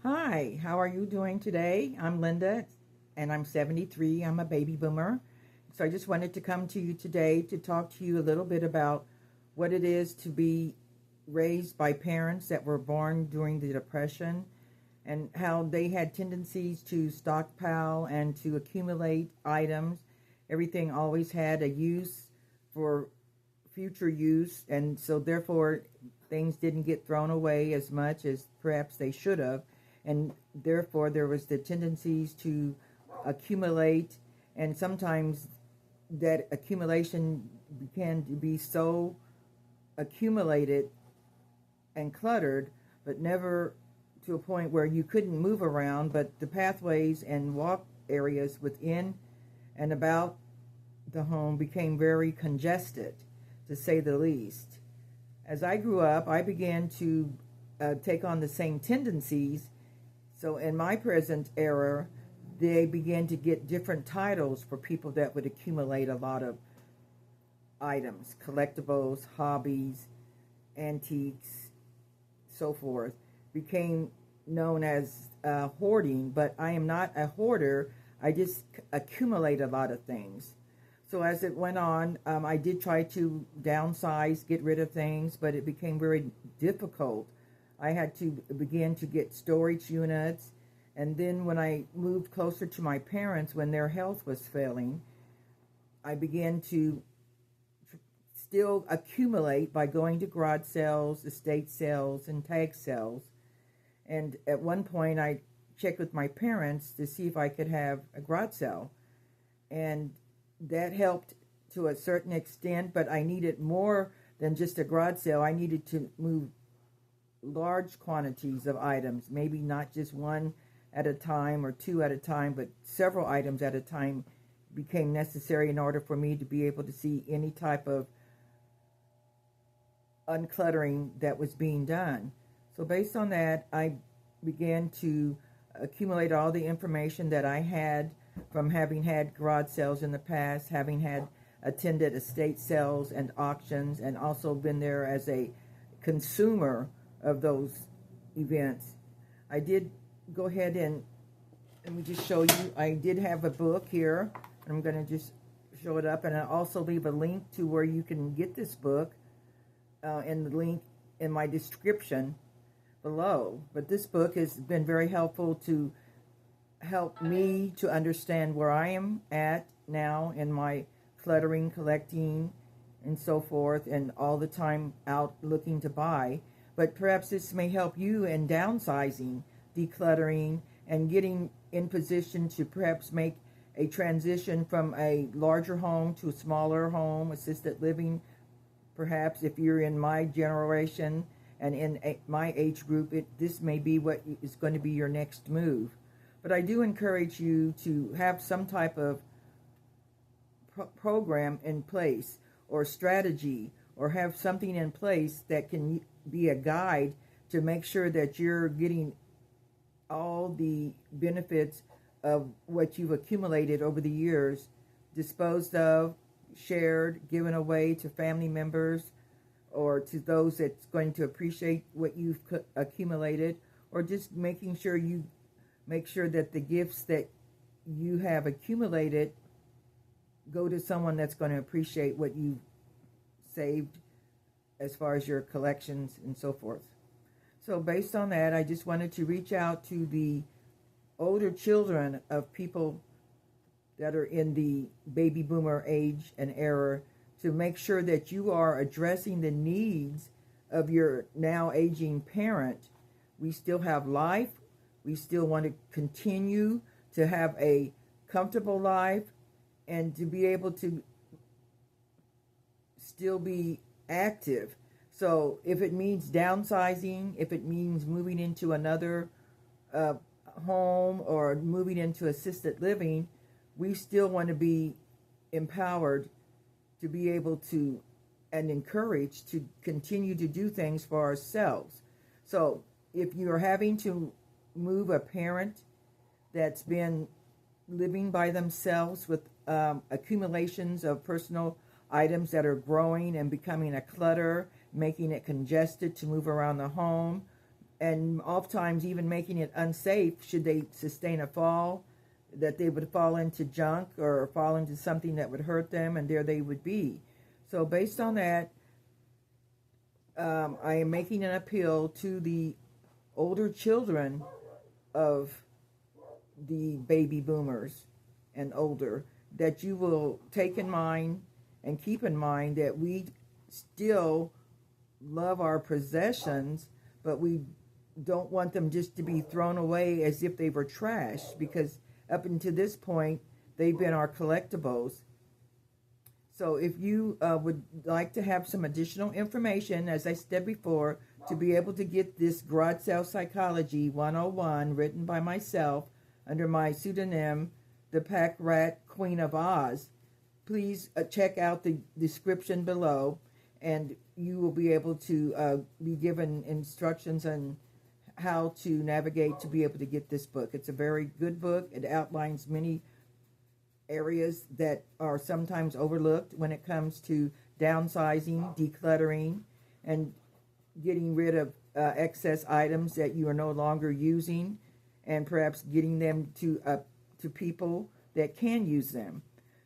Hi, how are you doing today? I'm Linda, and I'm 73. I'm a baby boomer. So I just wanted to come to you today to talk to you a little bit about what it is to be raised by parents that were born during the Depression and how they had tendencies to stockpile and to accumulate items. Everything always had a use for future use, and so therefore things didn't get thrown away as much as perhaps they should have, and therefore there was the tendencies to accumulate, and sometimes that accumulation began to be so accumulated and cluttered, but never to a point where you couldn't move around, but the pathways and walk areas within and about the home became very congested, to say the least. As I grew up, I began to take on the same tendencies. So in my present era, they began to get different titles for people that would accumulate a lot of items, collectibles, hobbies, antiques, so forth. Became known as hoarding, but I am not a hoarder. I just accumulate a lot of things. So as it went on, I did try to downsize, get rid of things, but it became very difficult. I had to begin to get storage units. And then when I moved closer to my parents, when their health was failing, I began to still accumulate by going to garage sales, estate sales, and tag sales. And at one point, I checked with my parents to see if I could have a garage sale. And that helped to a certain extent, but I needed more than just a garage sale. I needed to move large quantities of items, maybe not just one at a time or two at a time, but several items at a time became necessary in order for me to be able to see any type of uncluttering that was being done. So based on that, I began to accumulate all the information that I had from having had garage sales in the past, having had attended estate sales and auctions, and also been there as a consumer of those events. I did go ahead and let me just show you. I did have a book here. I'm going to just show it up, and I'll also leave a link to where you can get this book in the link in my description below. But this book has been very helpful to help me to understand where I am at now in my cluttering, collecting, and so forth, and all the time out looking to buy. But perhaps this may help you in downsizing, decluttering, and getting in position to perhaps make a transition from a larger home to a smaller home, assisted living. Perhaps if you're in my generation and in my age group, this may be what is going to be your next move. But I do encourage you to have some type of program in place or strategy, or have something in place that can be a guide to make sure that you're getting all the benefits of what you've accumulated over the years, disposed of, shared, given away to family members or to those that's going to appreciate what you've accumulated, or just making sure you make sure that the gifts that you have accumulated go to someone that's going to appreciate what you've saved as far as your collections and so forth. So based on that, I just wanted to reach out to the older children of people that are in the baby boomer age and era to make sure that you are addressing the needs of your now aging parent. We still have life. We still want to continue to have a comfortable life and to be able to still be active. So if it means downsizing, if it means moving into another home or moving into assisted living, we still want to be empowered to be able to and encouraged to continue to do things for ourselves. So if you're having to move a parent that's been living by themselves with accumulations of personal items that are growing and becoming a clutter, making it congested to move around the home, and oftentimes even making it unsafe should they sustain a fall, that they would fall into junk or fall into something that would hurt them, and there they would be. So based on that, I am making an appeal to the older children of the baby boomers and older, that you will take in mind and keep in mind that we still love our possessions, but we don't want them just to be thrown away as if they were trash, because up until this point, they've been our collectibles. So if you would like to have some additional information, as I said before, to be able to get this Garage Sale Psychology 101 written by myself under my pseudonym, the Pack Rat Queen of Oz, please check out the description below, and you will be able to be given instructions on how to navigate to be able to get this book. It's a very good book. It outlines many areas that are sometimes overlooked when it comes to downsizing, decluttering, and getting rid of excess items that you are no longer using, and perhaps getting them to people that can use them.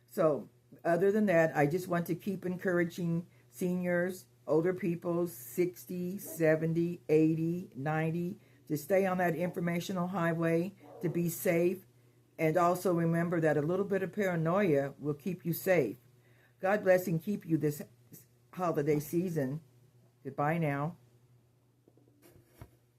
So other than that, I just want to keep encouraging seniors, older people, 60, 70, 80, 90, to stay on that informational highway, to be safe, and also remember that a little bit of paranoia will keep you safe. God bless and keep you this holiday season. Goodbye now.